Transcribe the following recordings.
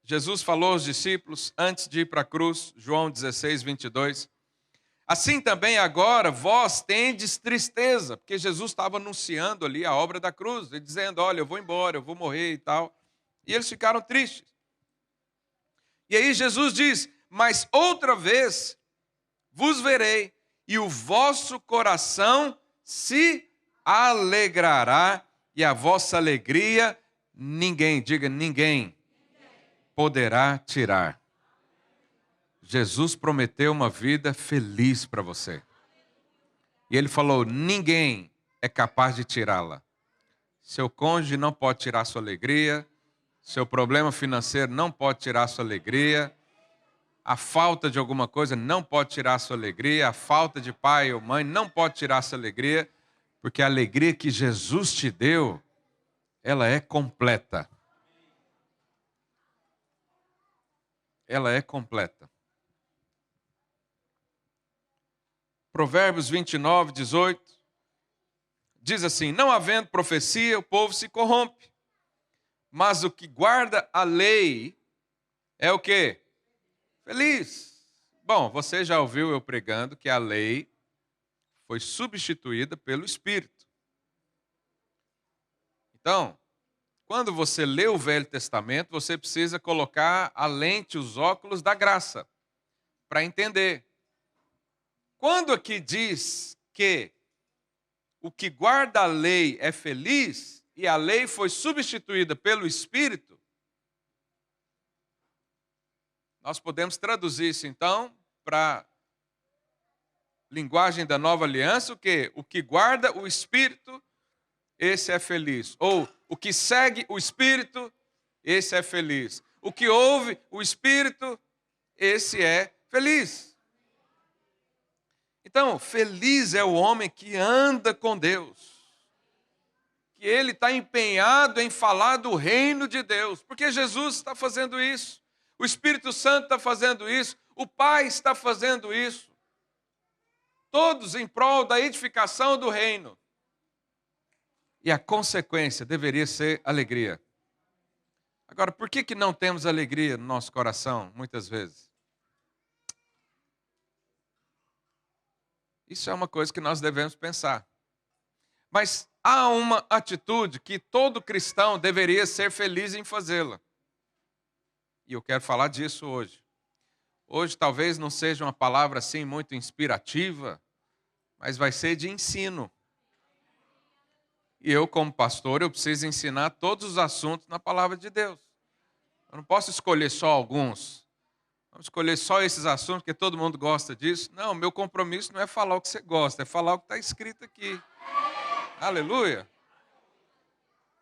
Jesus falou aos discípulos antes de ir para a cruz, João 16, 22. Assim também agora vós tendes tristeza, porque Jesus estava anunciando ali a obra da cruz, e dizendo, olha, eu vou embora, eu vou morrer e tal. E eles ficaram tristes. E aí Jesus diz, mas outra vez vos verei, e o vosso coração se alegrará, e a vossa alegria ninguém, diga ninguém, poderá tirar. Jesus prometeu uma vida feliz para você. E ele falou, ninguém é capaz de tirá-la. Seu cônjuge não pode tirar sua alegria, seu problema financeiro não pode tirar sua alegria, a falta de alguma coisa não pode tirar sua alegria, a falta de pai ou mãe não pode tirar sua alegria, porque a alegria que Jesus te deu, ela é completa. Ela é completa. Provérbios 29, 18, diz assim, não havendo profecia, o povo se corrompe, mas o que guarda a lei é o quê? Feliz. Bom, você já ouviu eu pregando que a lei foi substituída pelo Espírito. Então, quando você lê o Velho Testamento, você precisa colocar a lente, os óculos da graça, para entender. Quando aqui diz que o que guarda a lei é feliz, e a lei foi substituída pelo Espírito, nós podemos traduzir isso, então, para linguagem da Nova Aliança, o quê? O que guarda o Espírito, esse é feliz. Ou o que segue o Espírito, esse é feliz. O que ouve o Espírito, esse é feliz. Então, feliz é o homem que anda com Deus. Que ele está empenhado em falar do reino de Deus. Porque Jesus está fazendo isso. O Espírito Santo está fazendo isso. O Pai está fazendo isso. Todos em prol da edificação do reino. E a consequência deveria ser alegria. Agora, por que não temos alegria no nosso coração, muitas vezes? Isso é uma coisa que nós devemos pensar. Mas há uma atitude que todo cristão deveria ser feliz em fazê-la. E eu quero falar disso hoje. Hoje talvez não seja uma palavra assim muito inspirativa, mas vai ser de ensino. E eu, como pastor, eu preciso ensinar todos os assuntos na palavra de Deus. Eu não posso escolher só alguns. Vamos escolher só esses assuntos, porque todo mundo gosta disso. Não, meu compromisso não é falar o que você gosta, é falar o que está escrito aqui. Aleluia.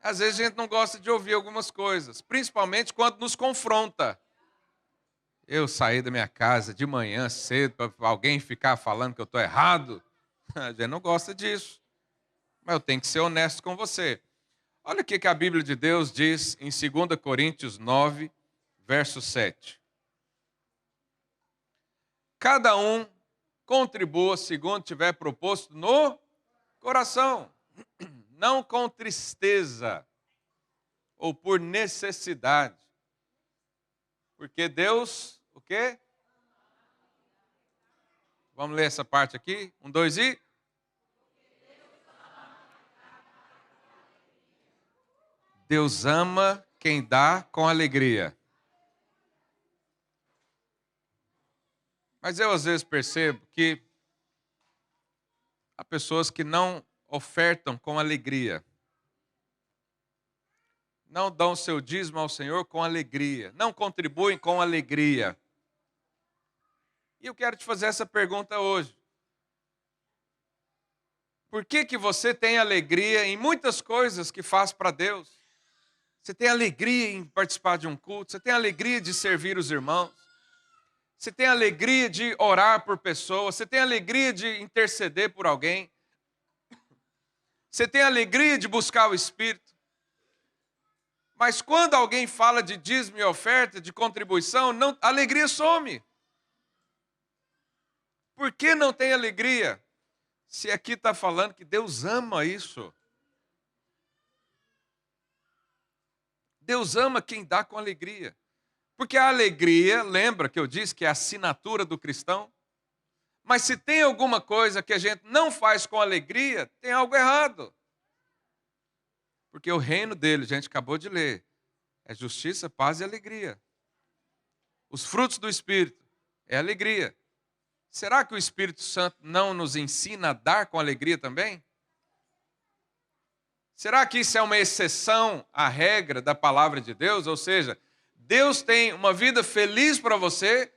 Às vezes a gente não gosta de ouvir algumas coisas, principalmente quando nos confronta. Eu saí da minha casa de manhã cedo para alguém ficar falando que eu estou errado. A gente não gosta disso. Mas eu tenho que ser honesto com você. Olha o que a Bíblia de Deus diz em 2 Coríntios 9, verso 7. Cada um contribua segundo tiver proposto no coração, não com tristeza ou por necessidade. Porque Deus, o quê? Vamos ler essa parte aqui? 1, 2 e... Deus ama quem dá com alegria. Mas eu às vezes percebo que há pessoas que não ofertam com alegria. Não dão seu dízimo ao Senhor com alegria. Não contribuem com alegria. E eu quero te fazer essa pergunta hoje. Por que você tem alegria em muitas coisas que faz para Deus? Você tem alegria em participar de um culto, você tem alegria de servir os irmãos, você tem alegria de orar por pessoas, você tem alegria de interceder por alguém, você tem alegria de buscar o Espírito. Mas quando alguém fala de dízimo e oferta, de contribuição, a alegria some. Por que não tem alegria? Se aqui está falando que Deus ama isso. Deus ama quem dá com alegria. Porque a alegria, lembra que eu disse que é a assinatura do cristão? Mas se tem alguma coisa que a gente não faz com alegria, tem algo errado. Porque o reino dele, a gente acabou de ler, é justiça, paz e alegria. Os frutos do Espírito é alegria. Será que o Espírito Santo não nos ensina a dar com alegria também? Será que isso é uma exceção à regra da palavra de Deus? Ou seja, Deus tem uma vida feliz para você,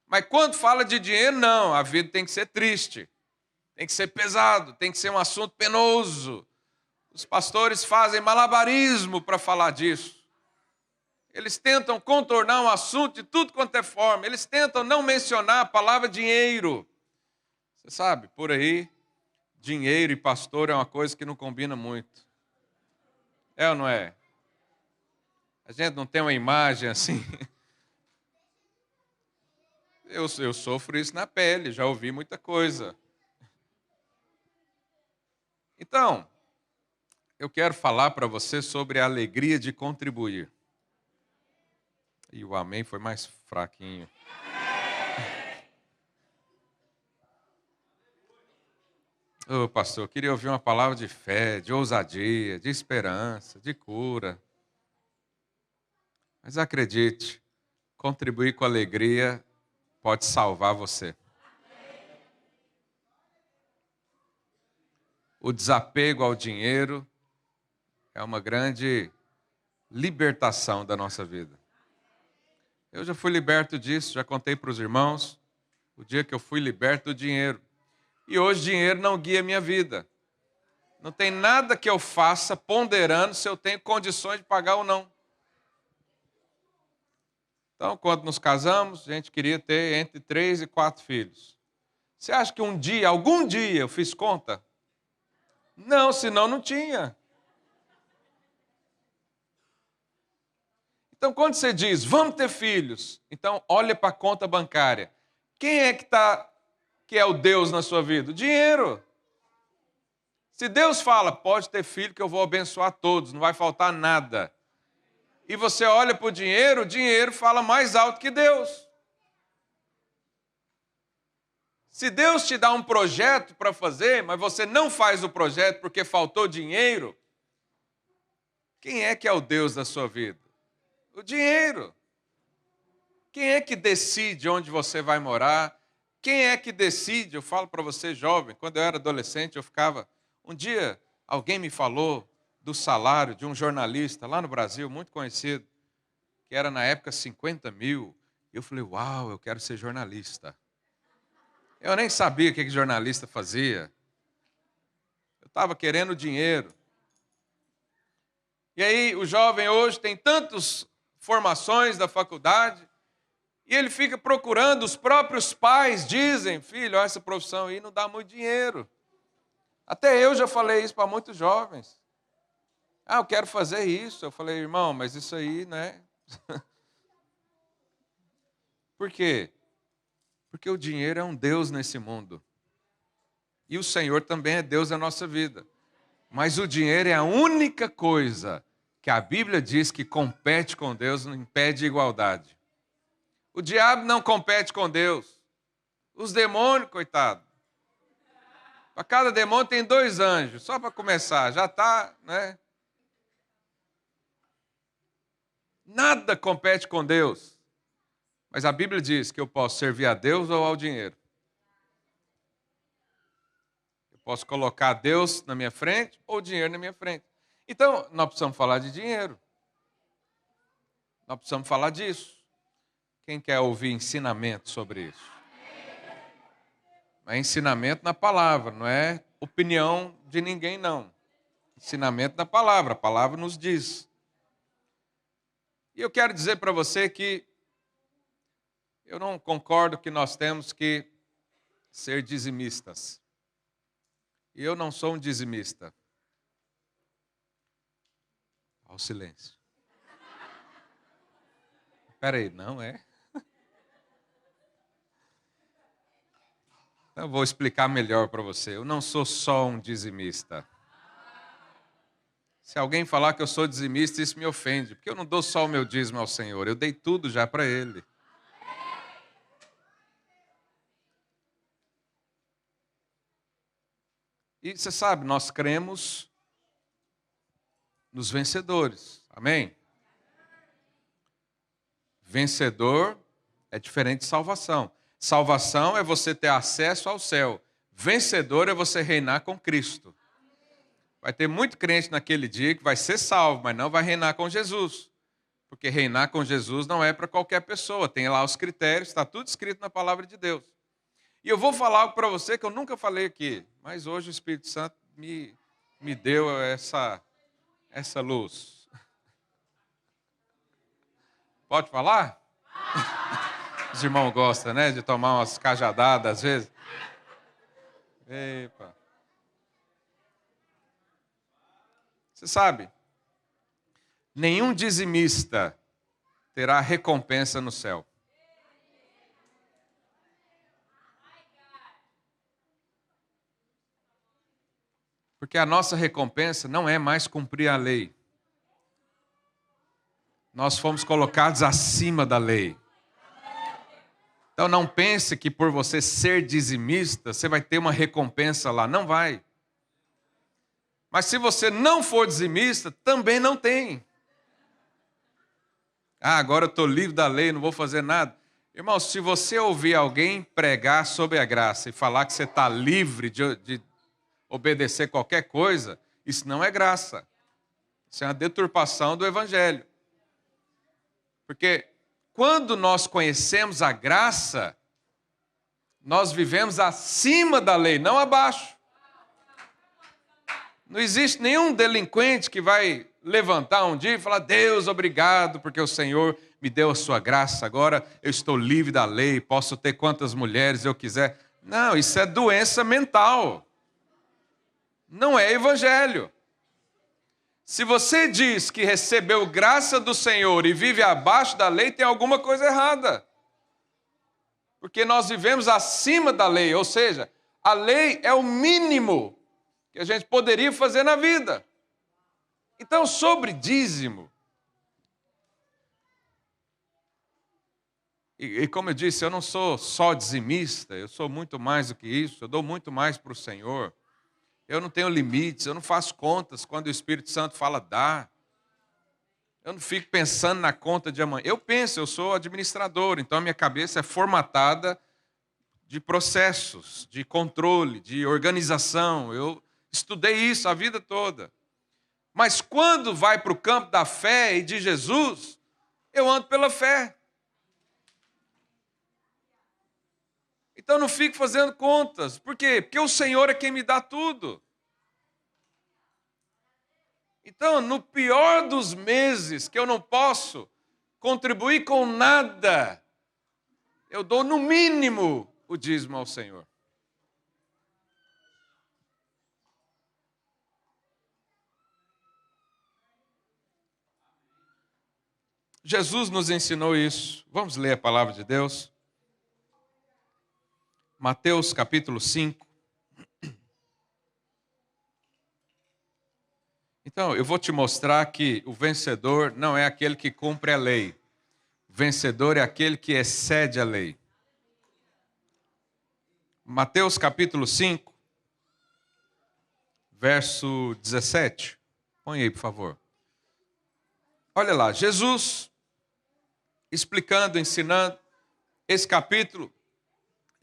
mas quando fala de dinheiro, não, a vida tem que ser triste, tem que ser pesado, tem que ser um assunto penoso. Os pastores fazem malabarismo para falar disso. Eles tentam contornar um assunto de tudo quanto é forma. Eles tentam não mencionar a palavra dinheiro. Você sabe, por aí, dinheiro e pastor é uma coisa que não combina muito. É ou não é? A gente não tem uma imagem assim. Eu sofro isso na pele, já ouvi muita coisa. Então, eu quero falar para você sobre a alegria de contribuir. E o amém foi mais fraquinho. Ô, pastor, eu queria ouvir uma palavra de fé, de ousadia, de esperança, de cura. Mas acredite, contribuir com alegria pode salvar você. O desapego ao dinheiro é uma grande libertação da nossa vida. Eu já fui liberto disso, já contei para os irmãos o dia que eu fui liberto do dinheiro. E hoje dinheiro não guia a minha vida. Não tem nada que eu faça ponderando se eu tenho condições de pagar ou não. Então, quando nos casamos, a gente queria ter entre 3 e 4 filhos. Você acha que um dia, algum dia, eu fiz conta? Não, senão não tinha. Então, quando você diz, vamos ter filhos, então olha para a conta bancária. Quem é que é o Deus na sua vida? O dinheiro. Se Deus fala, pode ter filho que eu vou abençoar todos, não vai faltar nada. E você olha para o dinheiro fala mais alto que Deus. Se Deus te dá um projeto para fazer, mas você não faz o projeto porque faltou dinheiro, quem é que é o Deus da sua vida? O dinheiro. Quem é que decide onde você vai morar? Quem é que decide? Eu falo para você, jovem, quando eu era adolescente, eu ficava... Um dia, alguém me falou do salário de um jornalista lá no Brasil, muito conhecido, que era na época 50 mil. Eu falei, uau, eu quero ser jornalista. Eu nem sabia o que jornalista fazia. Eu estava querendo dinheiro. E aí, o jovem hoje tem tantas formações da faculdade, e ele fica procurando, os próprios pais dizem, filho, essa profissão aí não dá muito dinheiro. Até eu já falei isso para muitos jovens. Ah, eu quero fazer isso. Eu falei, irmão, mas isso aí, né? Por quê? Porque o dinheiro é um Deus nesse mundo. E o Senhor também é Deus na nossa vida. Mas o dinheiro é a única coisa que a Bíblia diz que compete com Deus, não impede igualdade. O diabo não compete com Deus. Os demônios, coitado. Para cada demônio tem 2 anjos, só para começar, já está, né? Nada compete com Deus. Mas a Bíblia diz que eu posso servir a Deus ou ao dinheiro. Eu posso colocar Deus na minha frente ou o dinheiro na minha frente. Então, nós precisamos falar de dinheiro. Nós precisamos falar disso. Quem quer ouvir ensinamento sobre isso? É ensinamento na palavra, não é opinião de ninguém, não. Ensinamento na palavra, a palavra nos diz. E eu quero dizer para você que eu não concordo que nós temos que ser dizimistas. E eu não sou um dizimista. Ao silêncio. Espera aí, não é? Eu vou explicar melhor para você. Eu não sou só um dizimista. Se alguém falar que eu sou dizimista, isso me ofende, porque eu não dou só o meu dízimo ao Senhor, eu dei tudo já para Ele. E você sabe, nós cremos nos vencedores, amém? Vencedor é diferente de salvação. Salvação é você ter acesso ao céu. Vencedor é você reinar com Cristo. Vai ter muito crente naquele dia que vai ser salvo, mas não vai reinar com Jesus. Porque reinar com Jesus não é para qualquer pessoa. Tem lá os critérios, está tudo escrito na palavra de Deus. E eu vou falar algo para você que eu nunca falei aqui, mas hoje o Espírito Santo me deu essa luz. Pode falar? Os irmãos gostam, né, de tomar umas cajadadas às vezes. Epa. Você sabe, nenhum dizimista terá recompensa no céu. Porque a nossa recompensa não é mais cumprir a lei. Nós fomos colocados acima da lei. Então não pense que por você ser dizimista, você vai ter uma recompensa lá. Não vai. Mas se você não for dizimista, também não tem. Ah, agora eu estou livre da lei, não vou fazer nada. Irmão, se você ouvir alguém pregar sobre a graça e falar que você está livre de obedecer qualquer coisa, isso não é graça. Isso é uma deturpação do Evangelho. Porque quando nós conhecemos a graça, nós vivemos acima da lei, não abaixo. Não existe nenhum delinquente que vai levantar um dia e falar: Deus, obrigado, porque o Senhor me deu a sua graça, agora eu estou livre da lei, posso ter quantas mulheres eu quiser. Não, isso é doença mental. Não é evangelho. Se você diz que recebeu graça do Senhor e vive abaixo da lei, tem alguma coisa errada. Porque nós vivemos acima da lei, ou seja, a lei é o mínimo que a gente poderia fazer na vida. Então, sobre dízimo, e como eu disse, eu não sou só dizimista, eu sou muito mais do que isso, eu dou muito mais para o Senhor. Eu não tenho limites, eu não faço contas quando o Espírito Santo fala dá. Eu não fico pensando na conta de amanhã. Eu penso, eu sou administrador, então a minha cabeça é formatada de processos, de controle, de organização. Eu estudei isso a vida toda. Mas quando vai para o campo da fé e de Jesus, eu ando pela fé. Então eu não fico fazendo contas. Por quê? Porque o Senhor é quem me dá tudo. Então, no pior dos meses que eu não posso contribuir com nada, eu dou no mínimo o dízimo ao Senhor. Jesus nos ensinou isso. Vamos ler a palavra de Deus. Mateus capítulo 5. Então, eu vou te mostrar que o vencedor não é aquele que cumpre a lei. O vencedor é aquele que excede a lei. Mateus capítulo 5, verso 17. Põe aí, por favor. Olha lá, Jesus explicando, ensinando esse capítulo.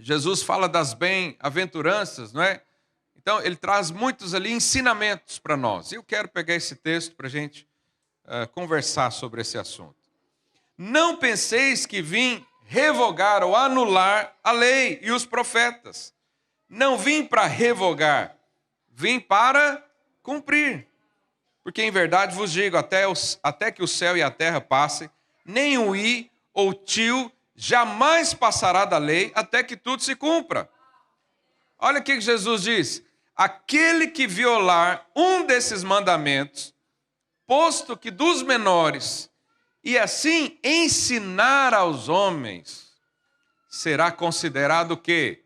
Jesus fala das bem-aventuranças, não é? Então, ele traz muitos ali ensinamentos para nós. E eu quero pegar esse texto para a gente conversar sobre esse assunto. Não penseis que vim revogar ou anular a lei e os profetas. Não vim para revogar, vim para cumprir. Porque em verdade vos digo, até que o céu e a terra passem, nem o i ou tio jamais passará da lei até que tudo se cumpra. Olha o que Jesus diz. Aquele que violar um desses mandamentos, posto que dos menores, e assim ensinar aos homens, será considerado o quê?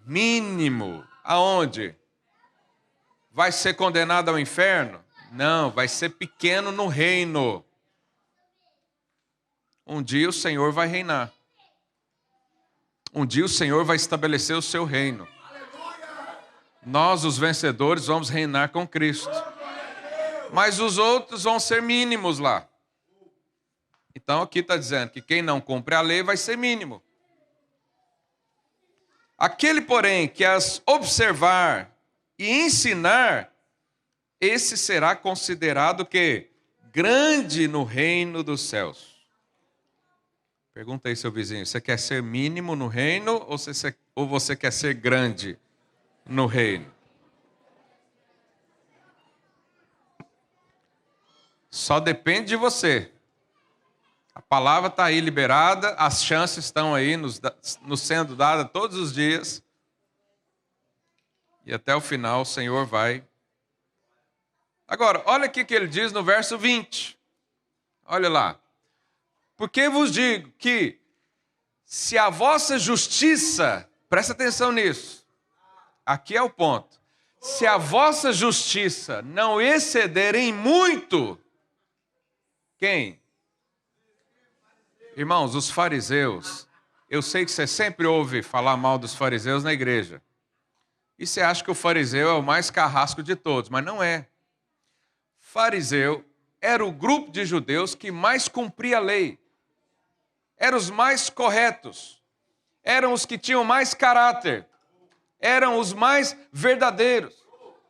Mínimo. Aonde? Vai ser condenado ao inferno? Não, vai ser pequeno no reino. Um dia o Senhor vai reinar. Um dia o Senhor vai estabelecer o seu reino. Nós, os vencedores, vamos reinar com Cristo. Mas os outros vão ser mínimos lá. Então aqui está dizendo que quem não cumpre a lei vai ser mínimo. Aquele, porém, que as observar e ensinar, esse será considerado que grande no reino dos céus. Pergunta aí, seu vizinho, você quer ser mínimo no reino ou você quer ser grande no reino? Só depende de você. A palavra está aí liberada, as chances estão aí nos sendo dadas todos os dias. E até o final o Senhor vai. Agora, olha aqui que ele diz no verso 20. Olha lá. Porque vos digo que se a vossa justiça, presta atenção nisso, aqui é o ponto. Se a vossa justiça não exceder em muito, quem? Irmãos, os fariseus, eu sei que você sempre ouve falar mal dos fariseus na igreja. E você acha que o fariseu é o mais carrasco de todos, mas não é. Fariseu era o grupo de judeus que mais cumpria a lei. Eram os mais corretos. Eram os que tinham mais caráter. Eram os mais verdadeiros.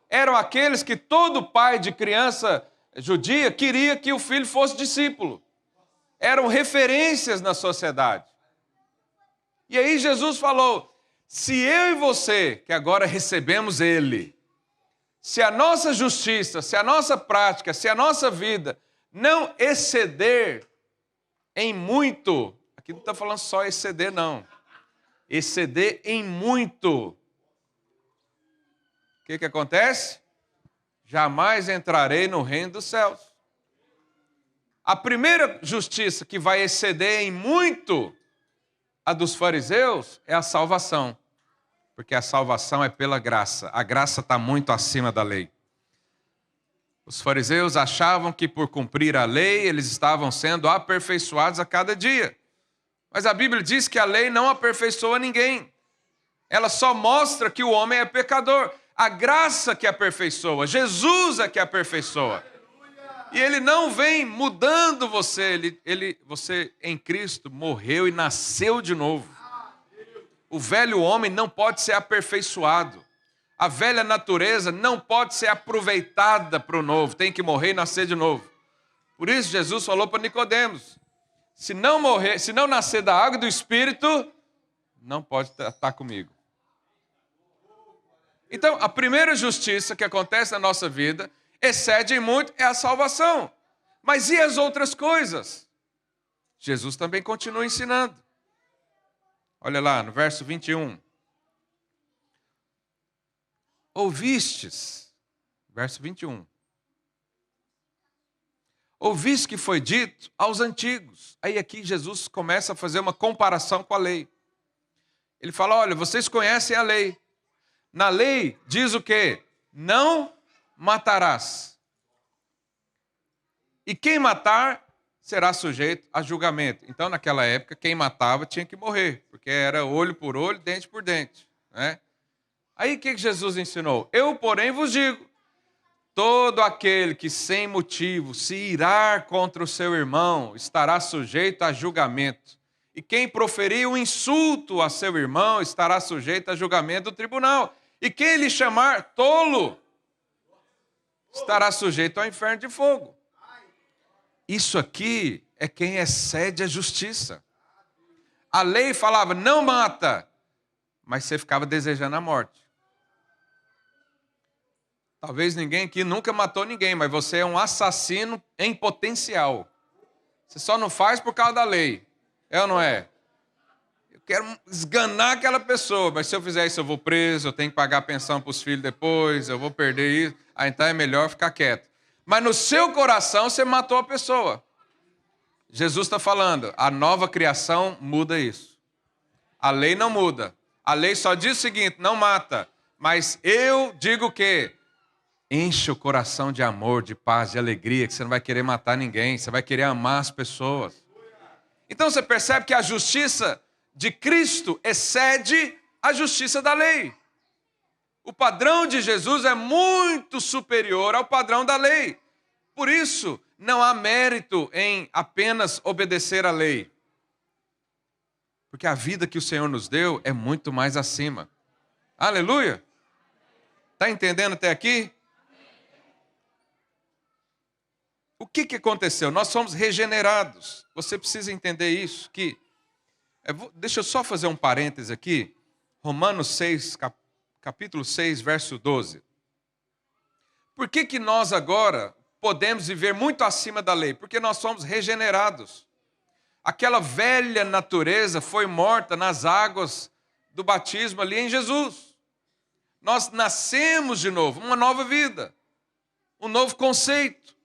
Eram aqueles que todo pai de criança judia queria que o filho fosse discípulo. Eram referências na sociedade. E aí Jesus falou, se eu e você, que agora recebemos Ele, se a nossa justiça, se a nossa prática, se a nossa vida não exceder em muito, aqui não está falando só exceder não, exceder em muito, o que acontece? Jamais entrarei no reino dos céus. A primeira justiça que vai exceder em muito a dos fariseus é a salvação. Porque a salvação é pela graça. A graça está muito acima da lei. Os fariseus achavam que por cumprir a lei, eles estavam sendo aperfeiçoados a cada dia. Mas a Bíblia diz que a lei não aperfeiçoa ninguém. Ela só mostra que o homem é pecador. A graça que aperfeiçoa, Jesus é que aperfeiçoa. E Ele não vem mudando você, você em Cristo morreu e nasceu de novo. O velho homem não pode ser aperfeiçoado. A velha natureza não pode ser aproveitada para o novo, tem que morrer e nascer de novo. Por isso Jesus falou para Nicodemos, se não nascer da água e do Espírito, não pode estar comigo. Então, a primeira justiça que acontece na nossa vida excede em muito é a salvação. Mas e as outras coisas? Jesus também continua ensinando. Olha lá, no verso 21. Ouvistes, verso 21. Ouviste que foi dito aos antigos. Aí aqui Jesus começa a fazer uma comparação com a lei. Ele fala, olha, vocês conhecem a lei. Na lei diz o quê? Não matarás. E quem matar será sujeito a julgamento. Então, naquela época, quem matava tinha que morrer, porque era olho por olho, dente por dente, né? Aí o que Jesus ensinou? Eu, porém, vos digo, todo aquele que sem motivo se irar contra o seu irmão estará sujeito a julgamento. E quem proferir um insulto a seu irmão estará sujeito a julgamento do tribunal. E quem lhe chamar tolo estará sujeito ao inferno de fogo. Isso aqui é quem excede a justiça. A lei falava, não mata, mas você ficava desejando a morte. Talvez ninguém aqui nunca matou ninguém, mas você é um assassino em potencial. Você só não faz por causa da lei. É ou não é? Eu quero esganar aquela pessoa, mas se eu fizer isso eu vou preso, eu tenho que pagar pensão para os filhos depois, eu vou perder isso. Então é melhor ficar quieto. Mas no seu coração você matou a pessoa. Jesus está falando, a nova criação muda isso. A lei não muda. A lei só diz o seguinte, não mata. Mas eu digo que enche o coração de amor, de paz, de alegria, que você não vai querer matar ninguém, você vai querer amar as pessoas. Então você percebe que a justiça de Cristo excede a justiça da lei. O padrão de Jesus é muito superior ao padrão da lei. Por isso, não há mérito em apenas obedecer à lei. Porque a vida que o Senhor nos deu é muito mais acima. Aleluia! Está entendendo até aqui? O que aconteceu? Nós somos regenerados. Você precisa entender isso. Deixa eu só fazer um parêntese aqui. Romanos 6, capítulo 6, verso 12. Por que nós agora podemos viver muito acima da lei? Porque nós somos regenerados. Aquela velha natureza foi morta nas águas do batismo ali em Jesus. Nós nascemos de novo, uma nova vida, um novo conceito.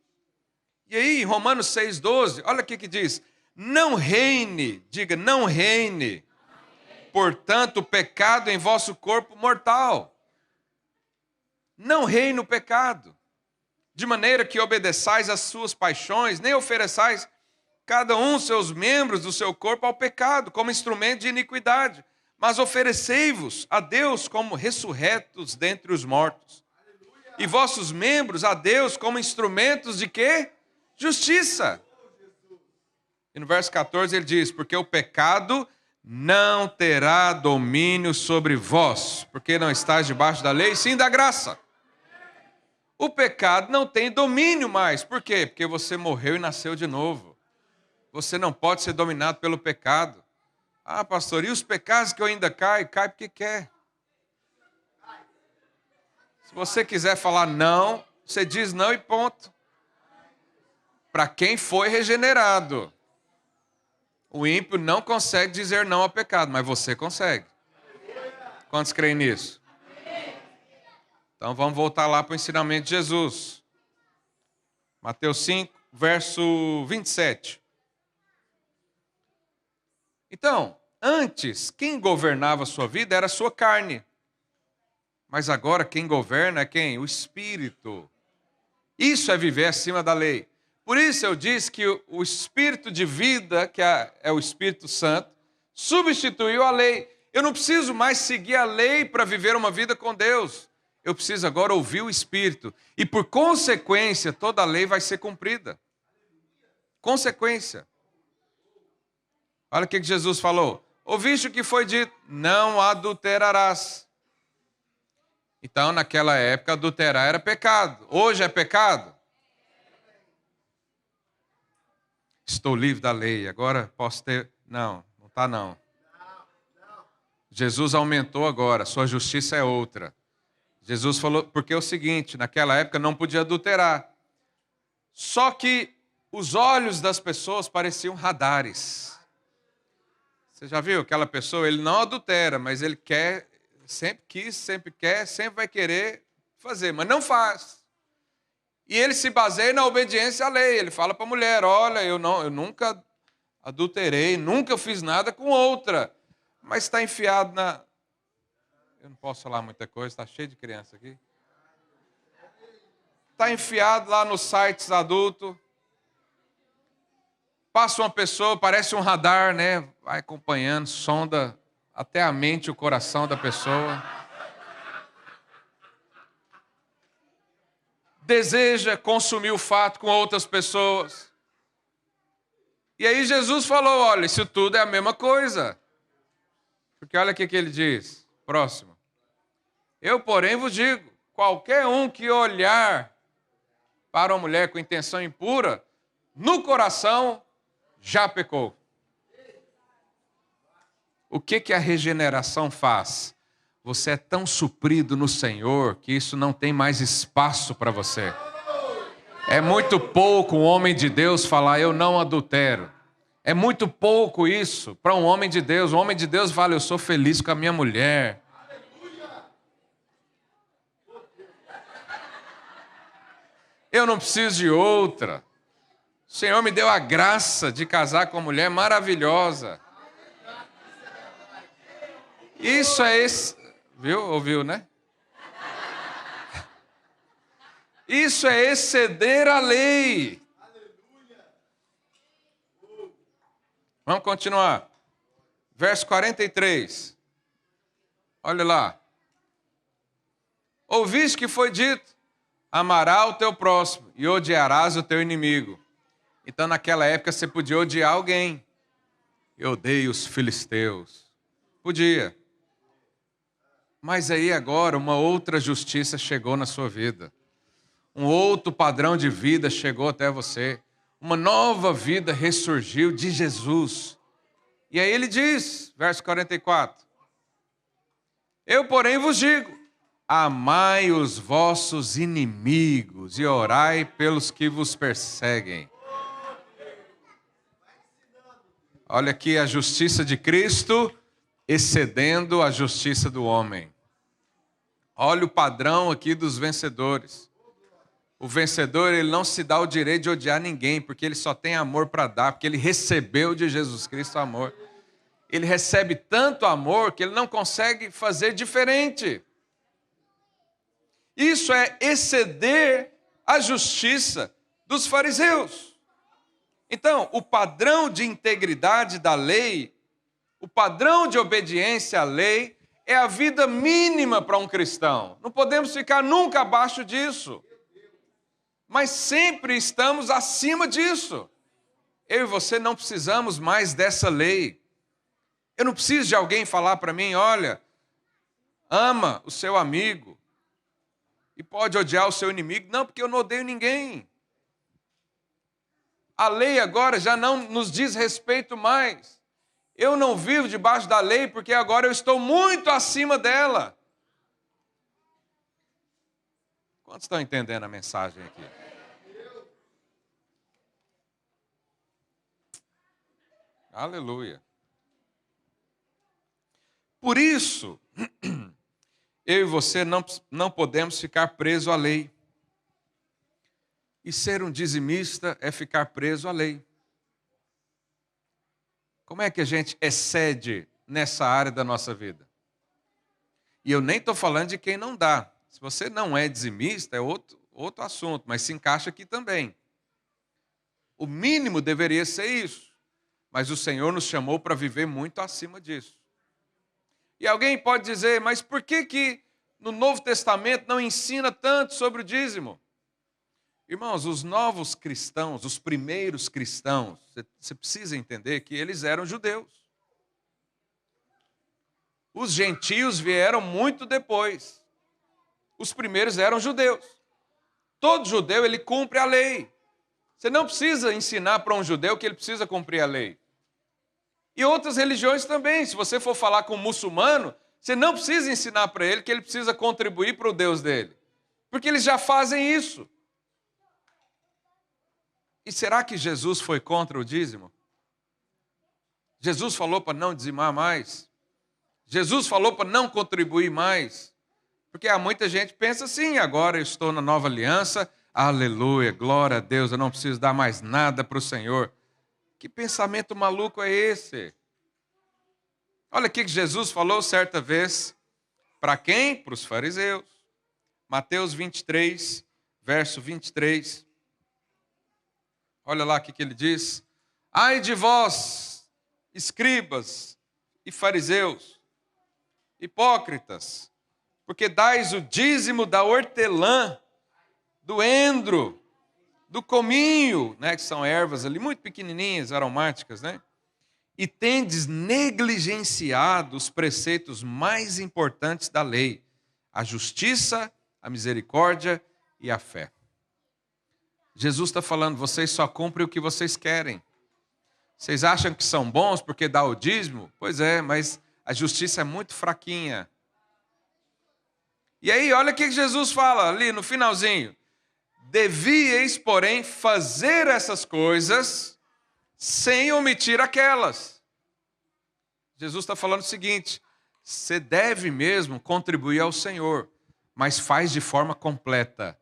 E aí, em Romanos 6,12, olha o que diz. Não reine, diga, não reine, portanto, o pecado em vosso corpo mortal. Não reine o pecado, de maneira que obedeçais às suas paixões, nem ofereçais cada um seus membros do seu corpo ao pecado, como instrumento de iniquidade, mas oferecei-vos a Deus como ressurretos dentre os mortos. E vossos membros a Deus como instrumentos de quê? Justiça. E no verso 14 ele diz, porque o pecado não terá domínio sobre vós, porque não estáis debaixo da lei, sim da graça. O pecado não tem domínio mais. Por quê? Porque você morreu e nasceu de novo. Você não pode ser dominado pelo pecado. Ah, pastor, e os pecados que eu ainda caio? Cai porque quer. Se você quiser falar não, você diz não e ponto. Para quem foi regenerado. O ímpio não consegue dizer não ao pecado, mas você consegue. Quantos creem nisso? Então vamos voltar lá para o ensinamento de Jesus. Mateus 5, verso 27. Então, antes, quem governava a sua vida era a sua carne. Mas agora quem governa é quem? O Espírito. Isso é viver acima da lei. Por isso eu disse que o Espírito de vida, que é o Espírito Santo, substituiu a lei. Eu não preciso mais seguir a lei para viver uma vida com Deus. Eu preciso agora ouvir o Espírito. E por consequência, toda a lei vai ser cumprida. Consequência. Olha o que Jesus falou. Ouviste o que foi dito? Não adulterarás. Então, naquela época, adulterar era pecado. Hoje é pecado? Estou livre da lei, agora posso ter... Não, não está não. Jesus aumentou agora, sua justiça é outra. Jesus falou, porque é o seguinte, naquela época não podia adulterar. Só que os olhos das pessoas pareciam radares. Você já viu aquela pessoa, ele não adultera, mas ele quer, sempre quis, sempre quer, sempre vai querer fazer, mas não faz. E ele se baseia na obediência à lei. Ele fala para a mulher, olha, eu nunca adulterei, nunca fiz nada com outra. Mas está enfiado na... Eu não posso falar muita coisa, está cheio de criança aqui. Está enfiado lá nos sites adultos. Passa uma pessoa, parece um radar, né? Vai acompanhando, sonda até a mente e o coração da pessoa. Deseja consumir o fato com outras pessoas. E aí Jesus falou, olha, isso tudo é a mesma coisa. Porque olha o que ele diz. Próximo. Eu, porém, vos digo, qualquer um que olhar para uma mulher com intenção impura, no coração já pecou. O que a regeneração faz? Você é tão suprido no Senhor que isso não tem mais espaço para você. É muito pouco um homem de Deus falar, eu não adultero. É muito pouco isso para um homem de Deus. Um homem de Deus fala, eu sou feliz com a minha mulher. Eu não preciso de outra. O Senhor me deu a graça de casar com uma mulher maravilhosa. Isso é esse... Viu? Ouviu, né? Isso é exceder a lei. Vamos continuar. Verso 43. Olha lá. Ouviste que foi dito: amará o teu próximo e odiarás o teu inimigo. Então, naquela época, você podia odiar alguém. Eu odeio os filisteus. Podia. Mas aí agora uma outra justiça chegou na sua vida. Um outro padrão de vida chegou até você. Uma nova vida ressurgiu de Jesus. E aí ele diz, verso 44. Eu, porém, vos digo: amai os vossos inimigos e orai pelos que vos perseguem. Olha aqui a justiça de Cristo excedendo a justiça do homem. Olha o padrão aqui dos vencedores. O vencedor, ele não se dá o direito de odiar ninguém, porque ele só tem amor para dar, porque ele recebeu de Jesus Cristo amor. Ele recebe tanto amor que ele não consegue fazer diferente. Isso é exceder a justiça dos fariseus. Então, o padrão de integridade da lei, o padrão de obediência à lei, é a vida mínima para um cristão. Não podemos ficar nunca abaixo disso. Mas sempre estamos acima disso. Eu e você não precisamos mais dessa lei. Eu não preciso de alguém falar para mim: olha, ama o seu amigo e pode odiar o seu inimigo. Não, porque eu não odeio ninguém. A lei agora já não nos diz respeito mais. Eu não vivo debaixo da lei porque agora eu estou muito acima dela. Quantos estão entendendo a mensagem aqui? Aleluia. Por isso, eu e você não podemos ficar presos à lei. E ser um dizimista é ficar preso à lei. Como é que a gente excede nessa área da nossa vida? E eu nem estou falando de quem não dá. Se você não é dizimista, é outro assunto, mas se encaixa aqui também. O mínimo deveria ser isso. Mas o Senhor nos chamou para viver muito acima disso. E alguém pode dizer: mas por que no Novo Testamento não ensina tanto sobre o dízimo? Irmãos, os novos cristãos, os primeiros cristãos, você precisa entender que eles eram judeus. Os gentios vieram muito depois. Os primeiros eram judeus. Todo judeu, ele cumpre a lei. Você não precisa ensinar para um judeu que ele precisa cumprir a lei. E outras religiões também. Se você for falar com um muçulmano, você não precisa ensinar para ele que ele precisa contribuir para o Deus dele. Porque eles já fazem isso. E será que Jesus foi contra o dízimo? Jesus falou para não dizimar mais? Jesus falou para não contribuir mais? Porque há muita gente que pensa assim: agora eu estou na nova aliança, aleluia, glória a Deus, eu não preciso dar mais nada para o Senhor. Que pensamento maluco é esse? Olha o que Jesus falou certa vez. Para quem? Para os fariseus. Mateus 23, verso 23. Olha lá o que ele diz. Ai de vós, escribas e fariseus, hipócritas, porque dais o dízimo da hortelã, do endro, do cominho, né, que são ervas ali muito pequenininhas, aromáticas, né? E tendes negligenciado os preceitos mais importantes da lei: a justiça, a misericórdia e a fé. Jesus está falando: vocês só cumprem o que vocês querem. Vocês acham que são bons porque dá o dízimo? Pois é, mas a justiça é muito fraquinha. E aí, olha o que Jesus fala ali no finalzinho. Devíeis, porém, fazer essas coisas sem omitir aquelas. Jesus está falando o seguinte: você deve mesmo contribuir ao Senhor, mas faz de forma completa.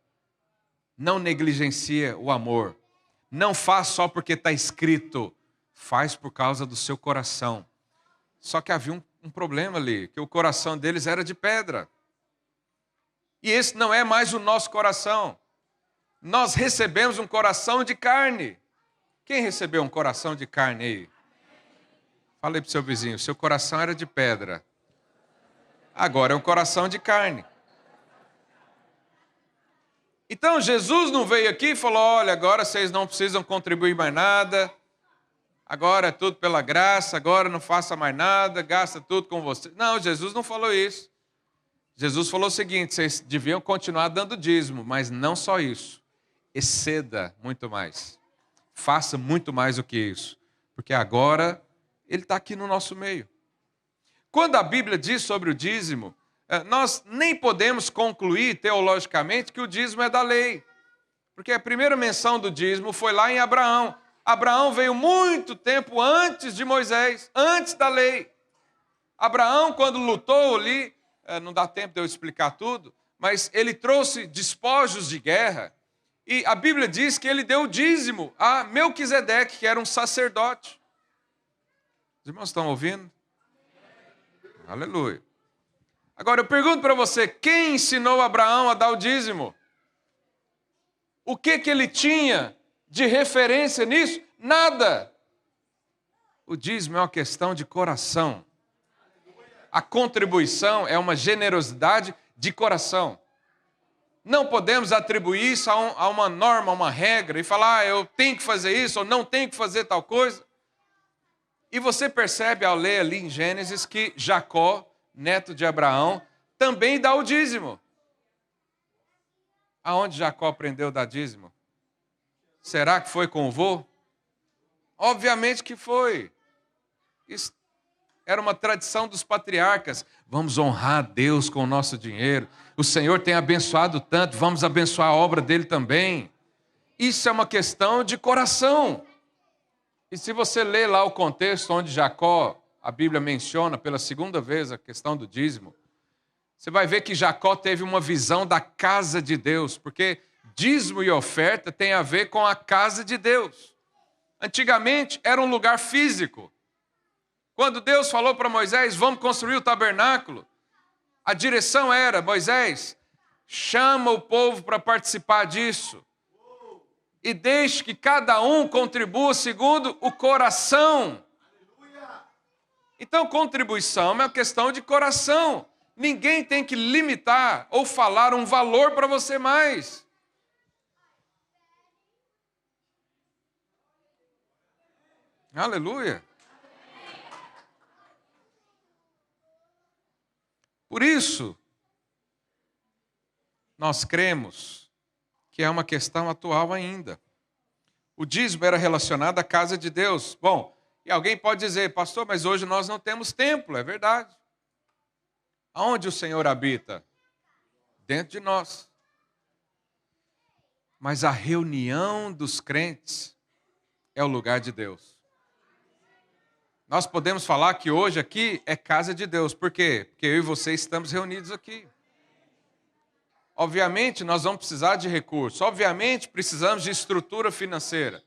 Não negligencia o amor. Não faz só porque está escrito. Faz por causa do seu coração. Só que havia um problema ali, que o coração deles era de pedra. E esse não é mais o nosso coração. nós recebemos um coração de carne. Quem recebeu um coração de carne aí? Falei para o seu vizinho, seu coração era de pedra. Agora é um coração de carne. Então Jesus não veio aqui e falou, olha, agora vocês não precisam contribuir mais nada, agora é tudo pela graça, agora não faça mais nada, gasta tudo com você. Não, Jesus não falou isso. Jesus falou o seguinte, vocês deviam continuar dando dízimo, mas não só isso. Exceda muito mais. Faça muito mais do que isso. Porque agora ele está aqui no nosso meio. Quando a Bíblia diz sobre o dízimo, nós nem podemos concluir teologicamente que o dízimo é da lei. Porque a primeira menção do dízimo foi lá em Abraão. Abraão veio muito tempo antes de Moisés, antes da lei. Abraão, quando lutou ali, não dá tempo de eu explicar tudo, mas ele trouxe despojos de guerra. E a Bíblia diz que ele deu o dízimo a Melquisedeque, que era um sacerdote. Os irmãos estão ouvindo? Aleluia. Agora eu pergunto para você, quem ensinou Abraão a dar o dízimo? O que ele tinha de referência nisso? Nada. O dízimo é uma questão de coração. A contribuição é uma generosidade de coração. Não podemos atribuir isso a uma norma, a uma regra, e falar, eu tenho que fazer isso, ou não tenho que fazer tal coisa. E você percebe ao ler ali em Gênesis que Jacó, neto de Abraão, também dá o dízimo. Aonde Jacó aprendeu a dar dízimo? Será que foi com o vô? Obviamente que foi. Isso era uma tradição dos patriarcas. Vamos honrar a Deus com o nosso dinheiro. O Senhor tem abençoado tanto, vamos abençoar a obra dele também. Isso é uma questão de coração. E se você ler lá o contexto onde Jacó, a Bíblia menciona pela segunda vez a questão do dízimo, você vai ver que Jacó teve uma visão da casa de Deus, porque dízimo e oferta tem a ver com a casa de Deus. Antigamente era um lugar físico. Quando Deus falou para Moisés, vamos construir o tabernáculo, a direção era, Moisés, chama o povo para participar disso. E deixe que cada um contribua segundo o coração. Então, contribuição é uma questão de coração. Ninguém tem que limitar ou falar um valor para você mais. Aleluia. Por isso, nós cremos que é uma questão atual ainda. O dízimo era relacionado à casa de Deus. Bom, e alguém pode dizer, pastor, mas hoje nós não temos templo, é verdade. Aonde o Senhor habita? Dentro de nós. Mas a reunião dos crentes é o lugar de Deus. Nós podemos falar que hoje aqui é casa de Deus. Por quê? Porque eu e você estamos reunidos aqui. Obviamente, nós vamos precisar de recursos. Obviamente, precisamos de estrutura financeira.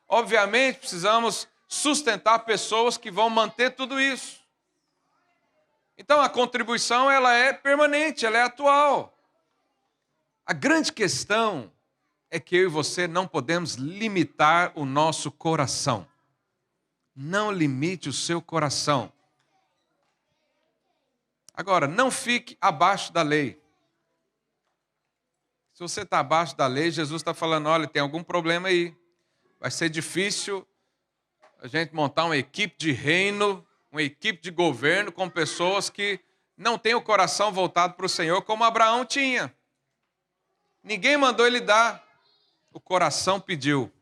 Obviamente, precisamos sustentar pessoas que vão manter tudo isso. Então, a contribuição ela é permanente, ela é atual. A grande questão é que eu e você não podemos limitar o nosso coração. Não limite o seu coração. Agora, não fique abaixo da lei. Se você está abaixo da lei, Jesus está falando, olha, tem algum problema aí. Vai ser difícil a gente montar uma equipe de reino, uma equipe de governo com pessoas que não têm o coração voltado para o Senhor como Abraão tinha. Ninguém mandou ele dar, o coração pediu.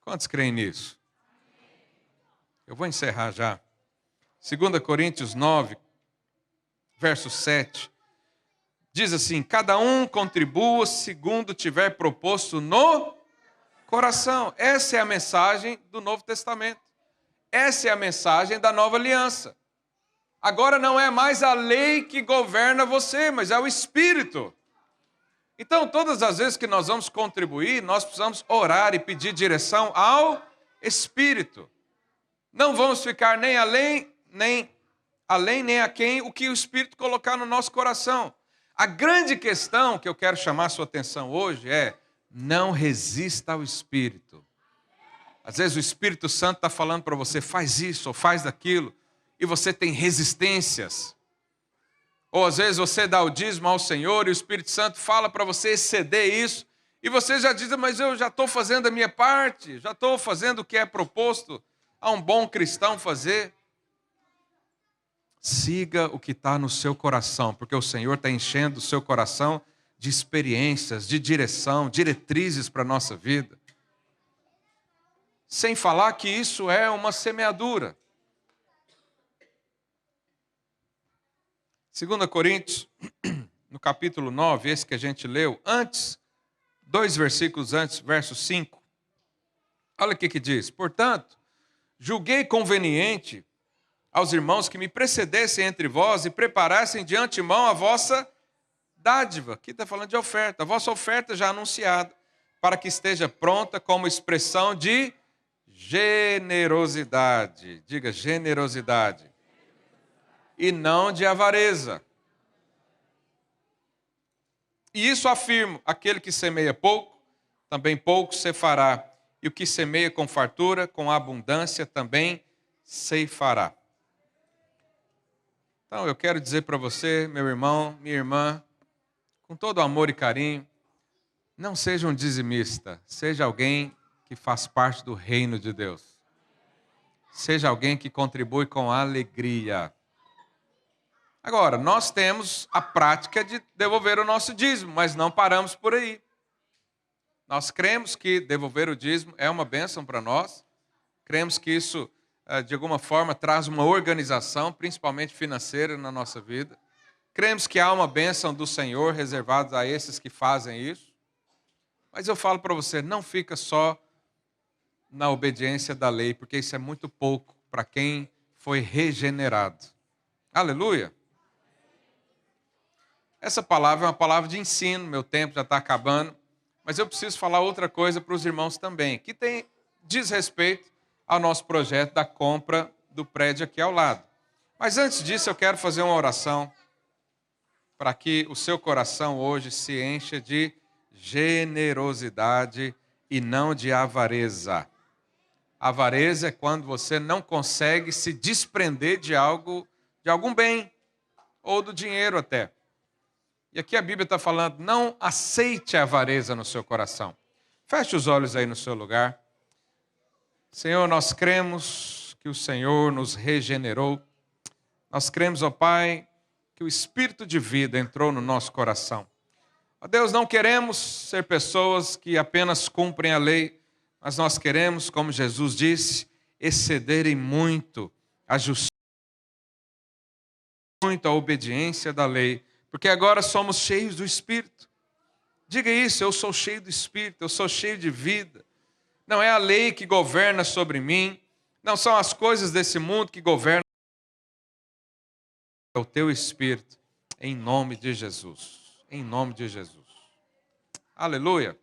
Quantos creem nisso? Eu vou encerrar já. 2 Coríntios 9, verso 7. Diz assim, cada um contribua segundo tiver proposto no coração. Essa é a mensagem do Novo Testamento. Essa é a mensagem da nova aliança. Agora não é mais a lei que governa você, mas é o Espírito. Então, todas as vezes que nós vamos contribuir, nós precisamos orar e pedir direção ao Espírito. Não vamos ficar nem a quem o que o Espírito colocar no nosso coração. A grande questão que eu quero chamar a sua atenção hoje é: não resista ao Espírito. Às vezes o Espírito Santo está falando para você, faz isso ou faz daquilo, e você tem resistências. Ou às vezes você dá o dízimo ao Senhor e o Espírito Santo fala para você exceder isso, e você já diz, mas eu já estou fazendo a minha parte, já estou fazendo o que é proposto a um bom cristão fazer. Siga o que está no seu coração, porque o Senhor está enchendo o seu coração de experiências, de direção, diretrizes para a nossa vida. Sem falar que isso é uma semeadura. 2 Coríntios, no capítulo 9, esse que a gente leu, antes, 2 versículos antes, verso 5. Olha o que diz. Portanto, julguei conveniente aos irmãos que me precedessem entre vós e preparassem de antemão a vossa dádiva. Aqui está falando de oferta. A vossa oferta já anunciada, para que esteja pronta como expressão de generosidade. Diga generosidade. E não de avareza. E isso afirmo, aquele que semeia pouco, também pouco ceifará. E o que semeia com fartura, com abundância, também ceifará. Então eu quero dizer para você, meu irmão, minha irmã, com todo amor e carinho, não seja um dizimista, seja alguém que faz parte do reino de Deus. Seja alguém que contribui com alegria. Agora, nós temos a prática de devolver o nosso dízimo, mas não paramos por aí. Nós cremos que devolver o dízimo é uma bênção para nós. Cremos que isso, de alguma forma, traz uma organização, principalmente financeira, na nossa vida. Cremos que há uma bênção do Senhor reservada a esses que fazem isso. Mas eu falo para você, não fica só na obediência da lei, porque isso é muito pouco para quem foi regenerado. Aleluia! Essa palavra é uma palavra de ensino, meu tempo já está acabando, mas eu preciso falar outra coisa para os irmãos também, que diz respeito ao nosso projeto da compra do prédio aqui ao lado. Mas antes disso, eu quero fazer uma oração para que o seu coração hoje se encha de generosidade e não de avareza. Avareza é quando você não consegue se desprender de algo, de algum bem, ou do dinheiro até. E aqui a Bíblia está falando, não aceite a avareza no seu coração. Feche os olhos aí no seu lugar. Senhor, nós cremos que o Senhor nos regenerou. Nós cremos, ó Pai, que o Espírito de vida entrou no nosso coração. Ó Deus, não queremos ser pessoas que apenas cumprem a lei, mas nós queremos, como Jesus disse, excederem muito a justiça, muito a obediência da lei, porque agora somos cheios do Espírito. Diga isso, eu sou cheio do Espírito, eu sou cheio de vida. Não é a lei que governa sobre mim, não são as coisas desse mundo que governam. É o teu Espírito, em nome de Jesus. Em nome de Jesus. Aleluia.